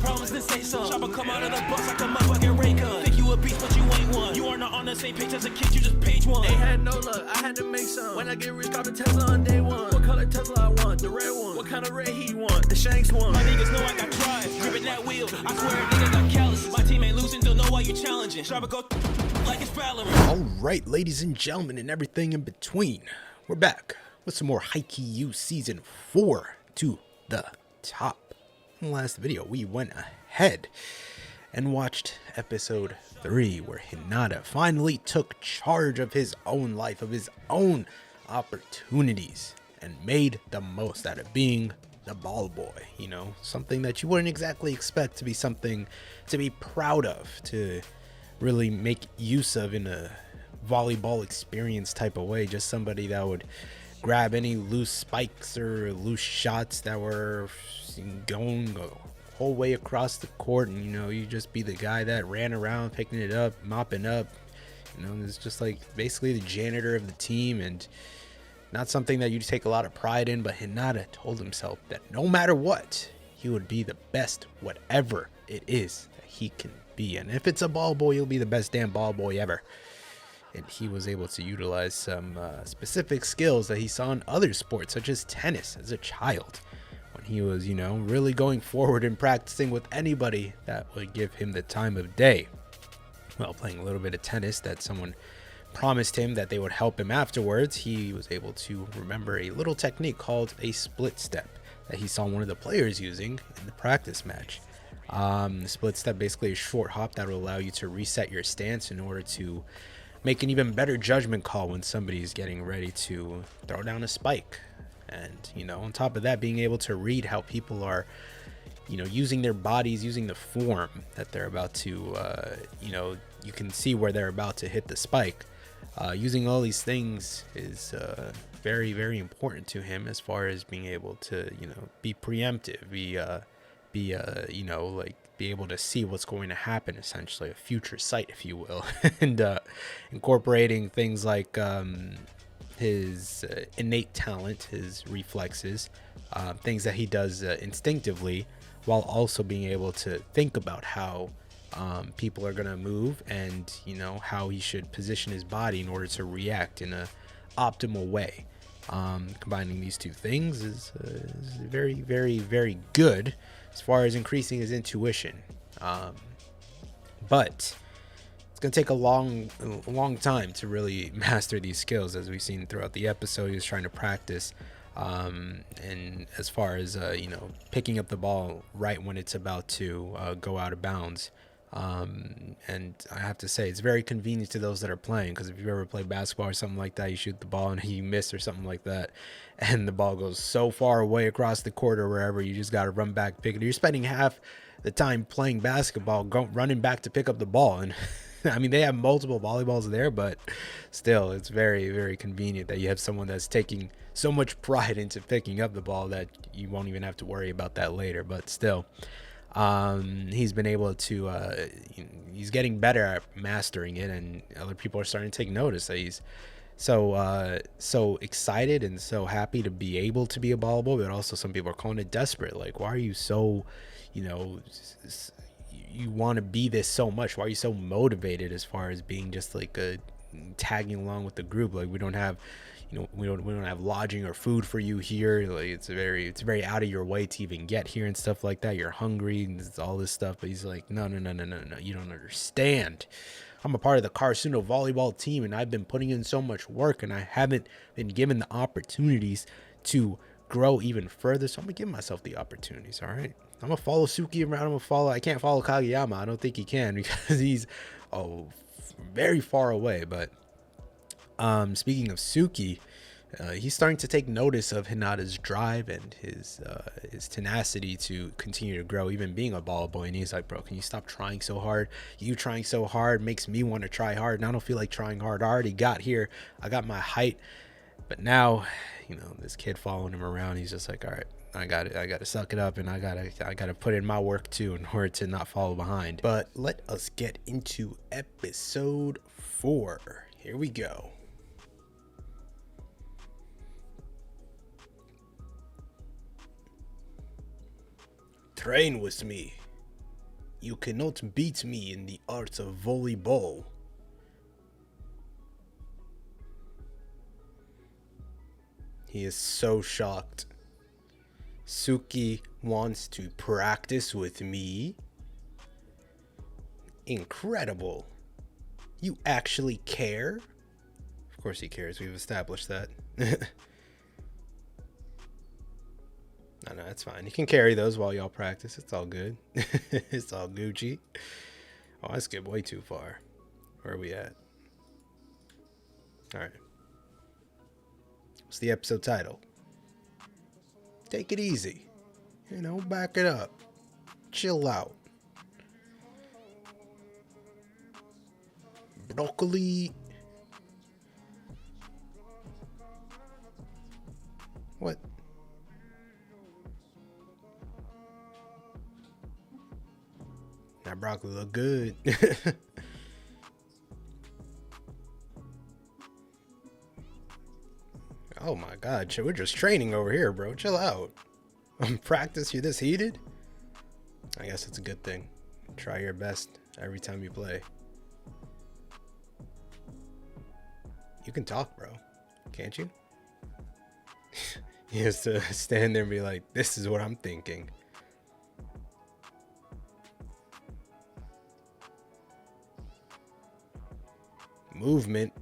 got problems, then say some. Chopper come out of the bus like a motherfucking ray gun. Think you a beast, but you ain't one. You are not on the same page as a kid, you just page one. Ain't had no luck, I had to make some. When I get rich, cop a Tesla on day one. What color Tesla I want? The red one. What kind of red he want? The Shanks one. My niggas know I got drive, gripping that wheel. I swear a nigga got callous. My team ain't losing, don't know why you challenging. Chopper go like it's Valorant. Alright, ladies and gentlemen, and everything in between, we're back with some more Haikyuu Season 4 to the top. In the last video, we went ahead and watched episode 3, where Hinata finally took charge of his own life, of his own opportunities, and made the most out of being the ball boy. You know, something that you wouldn't exactly expect to be something to be proud of, to really make use of in a volleyball experience type of way. Just somebody that would grab any loose spikes or loose shots that were going the whole way across the court, and you know, you just be the guy that ran around picking it up, mopping up. You know, it's just like basically the janitor of the team, and not something that you take a lot of pride in. But Hinata told himself that no matter what, he would be the best whatever it is that he can be, and if it's a ball boy, he'll be the best damn ball boy ever. And he was able to utilize some specific skills that he saw in other sports, such as tennis, as a child, when he was, you know, really going forward and practicing with anybody that would give him the time of day. Well, playing a little bit of tennis that someone promised him that they would help him afterwards, he was able to remember a little technique called a split step that he saw one of the players using in the practice match. The split step, basically a short hop that will allow you to reset your stance in order to make an even better judgment call when somebody's getting ready to throw down a spike. And, you know, on top of that, being able to read how people are, you know, using their bodies, using the form that they're about to, you know, you can see where they're about to hit the spike. Using all these things is very, very important to him, as far as being able to, you know, be preemptive, you know, like be able to see what's going to happen, essentially a future sight, if you will. And incorporating things like his innate talent, his reflexes, things that he does instinctively, while also being able to think about how people are going to move, and, you know, how he should position his body in order to react in a optimal way. Combining these two things is very, very, very good as far as increasing his intuition. But it's going to take a long time to really master these skills, as we've seen throughout the episode. He was trying to practice, and as far as, you know, picking up the ball right when it's about to go out of bounds. And I have to say, it's very convenient to those that are playing, because if you've ever played basketball or something like that, you shoot the ball and you miss or something like that, and the ball goes so far away across the court or wherever, you just got to run back, pick it. You're spending half the time playing basketball running back to pick up the ball. And I mean, they have multiple volleyballs there, but still, it's very, very convenient that you have someone that's taking so much pride into picking up the ball that you won't even have to worry about that later. But still, he's been able to, he's getting better at mastering it, and other people are starting to take notice that he's so excited and so happy to be able to be a ball boy. But also, some people are calling it desperate. Like, why are you so, you know, you want to be this so much? Why are you so motivated as far as being just like a tagging along with the group? Like, we don't have, you know, we don't have lodging or food for you here. Like, it's very out of your way to even get here and stuff like that. You're hungry and it's all this stuff. But he's like, no, you don't understand. I'm a part of the Karasuno volleyball team, and I've been putting in so much work, and I haven't been given the opportunities to grow even further. So I'm gonna give myself the opportunities. All right, I'm gonna follow Suki around. I can't follow Kageyama. I don't think he can, because he's very far away. But speaking of Suki, he's starting to take notice of Hinata's drive and his tenacity to continue to grow, even being a ball boy. And he's like, bro, can you stop trying so hard? You trying so hard makes me want to try hard, and I don't feel like trying hard. I already got here. I got my height. But now, you know, this kid following him around, he's just like, all right, I got to suck it up, and I got to put in my work too in order to not fall behind. But let us get into episode 4. Here we go. Train with me. You cannot beat me in the art of volleyball. He is so shocked. Suki wants to practice with me? Incredible. You actually care? Of course he cares. We've established that. No, it's fine. You can carry those while y'all practice. It's all good. It's all Gucci. Oh, I skipped way too far. Where are we at? Alright. What's the episode title? Take it easy. You know, back it up. Chill out. Broccoli. What? That broccoli look good. Oh my god, we're just training over here, bro. Chill out. Practice, you're this heated? I guess it's a good thing. Try your best every time you play. You can talk, bro. Can't you? He has to stand there and be like, this is what I'm thinking. Movement.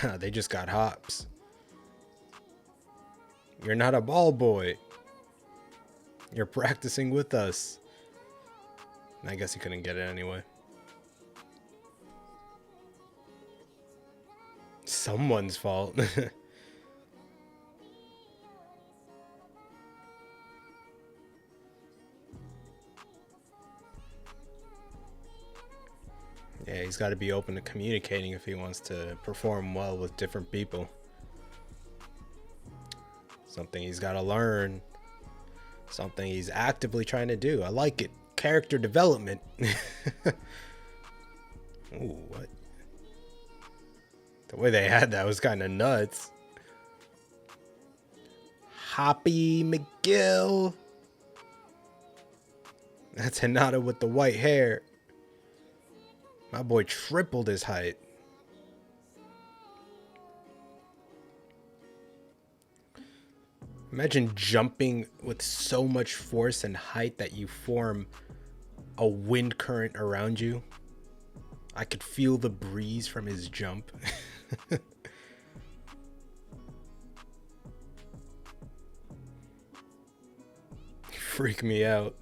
Nah, they just got hops. You're not a ball boy. You're practicing with us. I guess he couldn't get it anyway. Someone's fault. Yeah, he's got to be open to communicating if he wants to perform well with different people. Something he's got to learn. Something he's actively trying to do. I like it. Character development. Ooh, what? The way they had that was kind of nuts. Hoppy McGill. That's Hinata with the white hair. My boy tripled his height. Imagine jumping with so much force and height that you form a wind current around you. I could feel the breeze from his jump. Freak me out.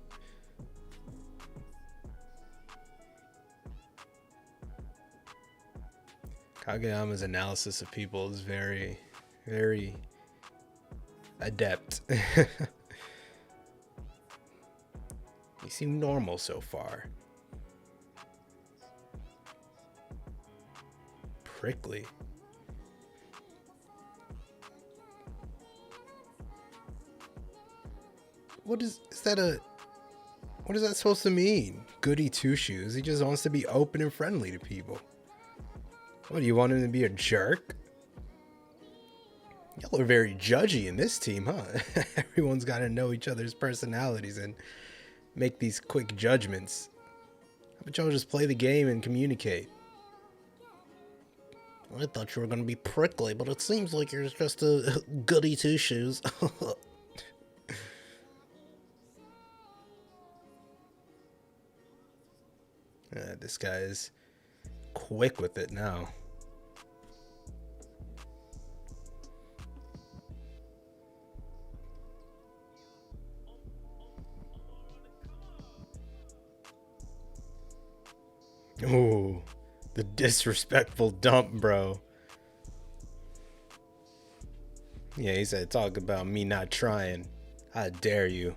Kageyama's analysis of people is very, very adept. You seem normal so far. Prickly. What is that what is that supposed to mean? Goody two shoes. He just wants to be open and friendly to people. What, do you want him to be a jerk? Y'all are very judgy in this team, huh? Everyone's got to know each other's personalities and make these quick judgments. How about y'all just play the game and communicate? I thought you were going to be prickly, but it seems like you're just a goody two-shoes. This guy is quick with it now. Ooh, the disrespectful dump, bro. Yeah, he said, talk about me not trying. How dare you?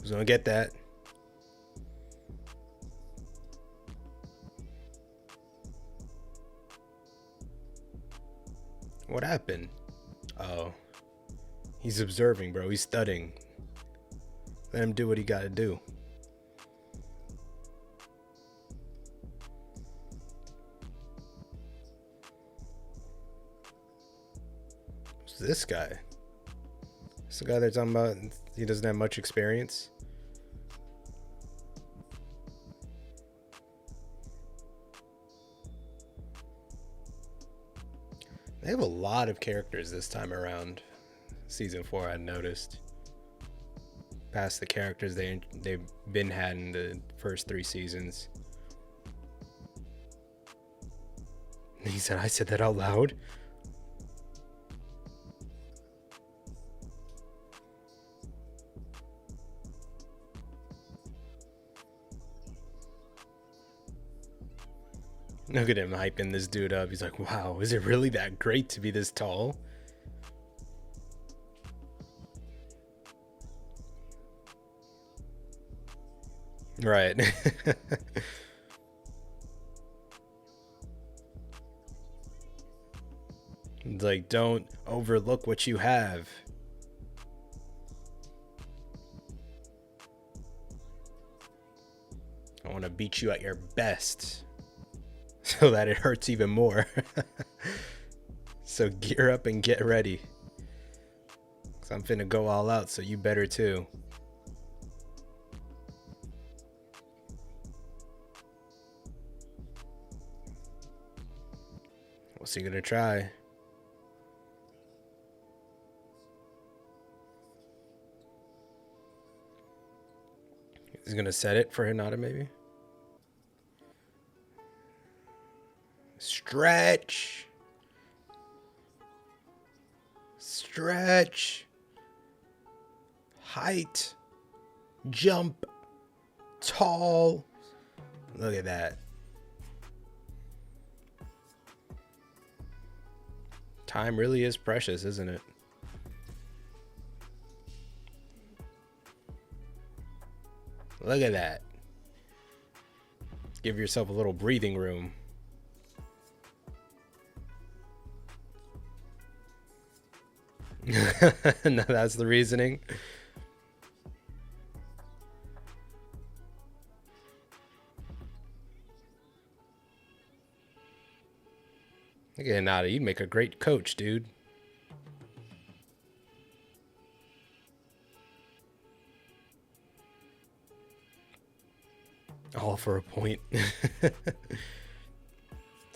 Who's gonna get that? What happened? Oh, he's observing, bro. He's studying. Let him do what he gotta do. Who's this guy? This the guy they're talking about? He doesn't have much experience. They have a lot of characters this time around. Season 4, I noticed. Past the characters they've been had in the first 3 seasons. He said, I said that out loud. Look at him hyping this dude up. He's like, wow, is it really that great to be this tall? Right. It's like, don't overlook what you have. I want to beat you at your best so that it hurts even more. So gear up and get ready. 'Cause I'm finna go all out, so you better too. What's he gonna try? He's gonna set it for Hinata, maybe? Stretch. Stretch. Height. Jump. Tall. Look at that. Time really is precious, isn't it? Look at that. Give yourself a little breathing room. No, that's the reasoning. Look at Hinata, you'd make a great coach, dude. All for a point. It's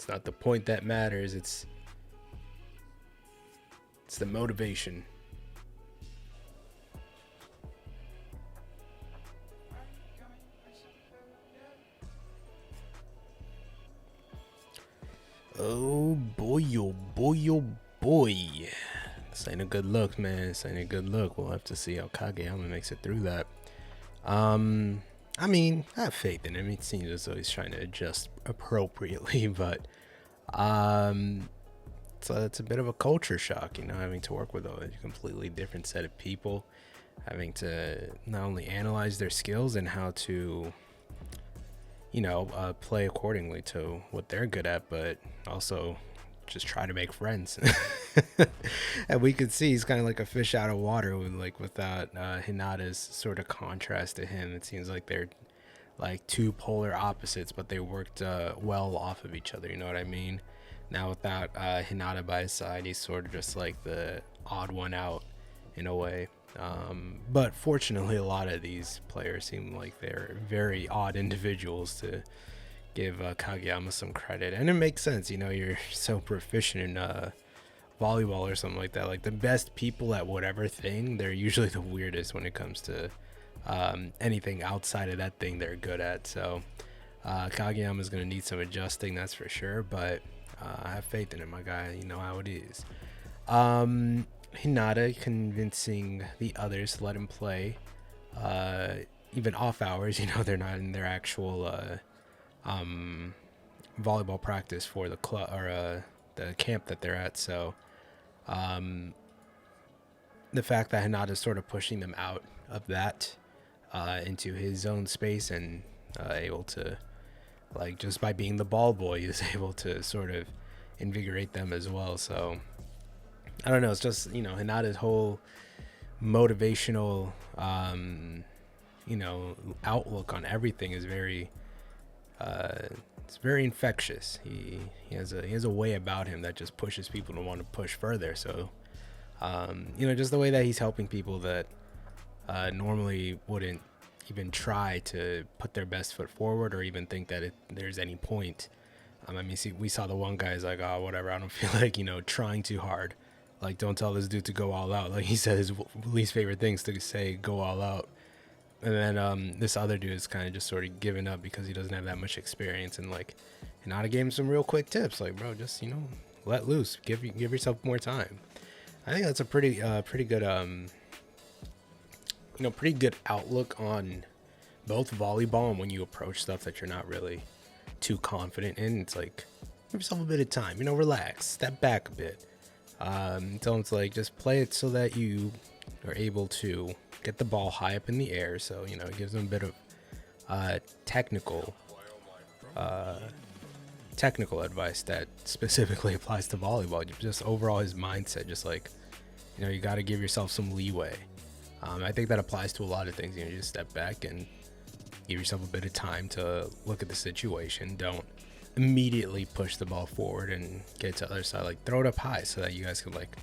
not the point that matters, it's the motivation. Oh boy, oh boy, oh boy. This ain't a good look, man. This ain't a good look. We'll have to see how Kageyama makes it through that. I mean, I have faith in him. It seems as though he's trying to adjust appropriately, but so it's a bit of a culture shock, you know, having to work with a completely different set of people, having to not only analyze their skills and how to, you know, play accordingly to what they're good at, but also just try to make friends. And we could see he's kind of like a fish out of water with, like, without Hinata's sort of contrast to him. It seems like they're like two polar opposites, but they worked well off of each other, you know what I mean? Now without Hinata by his side, he's sort of just like the odd one out in a way. But fortunately, a lot of these players seem like they're very odd individuals, to give Kageyama some credit. And it makes sense, you know, you're so proficient in volleyball or something like that. Like, the best people at whatever thing, they're usually the weirdest when it comes to anything outside of that thing they're good at. So Kageyama's going to need some adjusting, that's for sure. But I have faith in him, my guy. You know how it is. Hinata convincing the others to let him play, even off hours. You know, they're not in their actual volleyball practice for the club or the camp that they're at. So the fact that Hinata's sort of pushing them out of that into his own space, and able to, like, just by being the ball boy, is able to sort of invigorate them as well. So I don't know, it's just, you know, Hinata's whole motivational you know, outlook on everything is very it's very infectious. He has a way about him that just pushes people to want to push further. So Just the way that he's helping people that normally wouldn't even try to put their best foot forward or even think that there's any point. We saw the one guy's like, oh, whatever, I don't feel like, trying too hard. Like, don't tell this dude to go all out. Like, he said his least favorite things to say, go all out. And then this other dude is kind of just sort of giving up because he doesn't have that much experience. And, like, I gave him some real quick tips. Like, bro, just, let loose. Give yourself more time. I think that's a pretty good, pretty good outlook on both volleyball and when you approach stuff that you're not really too confident in. It's like, give yourself a bit of time, relax, step back a bit. Tell them to, like, just play it so that you are able to get the ball high up in the air. So, it gives them a bit of technical advice that specifically applies to volleyball. Just overall his mindset, just like, you got to give yourself some leeway. I think that applies to a lot of things. Just step back and give yourself a bit of time to look at the situation. Don't immediately push the ball forward and get to the other side. Like, throw it up high so that you guys can, like,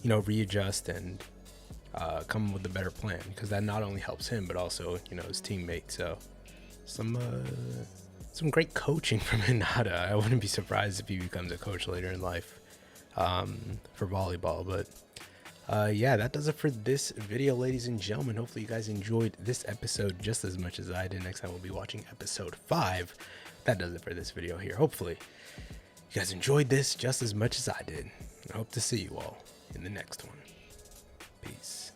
readjust and come with a better plan, because that not only helps him but also his teammates. So some great coaching from Hinata. I wouldn't be surprised if he becomes a coach later in life for volleyball. But yeah, that does it for this video, ladies and gentlemen. Hopefully you guys enjoyed this episode just as much as I did. Next time we'll be watching episode 5. That does it for this video here. Hopefully you guys enjoyed this just as much as I did. I hope to see you all in the next one. Peace.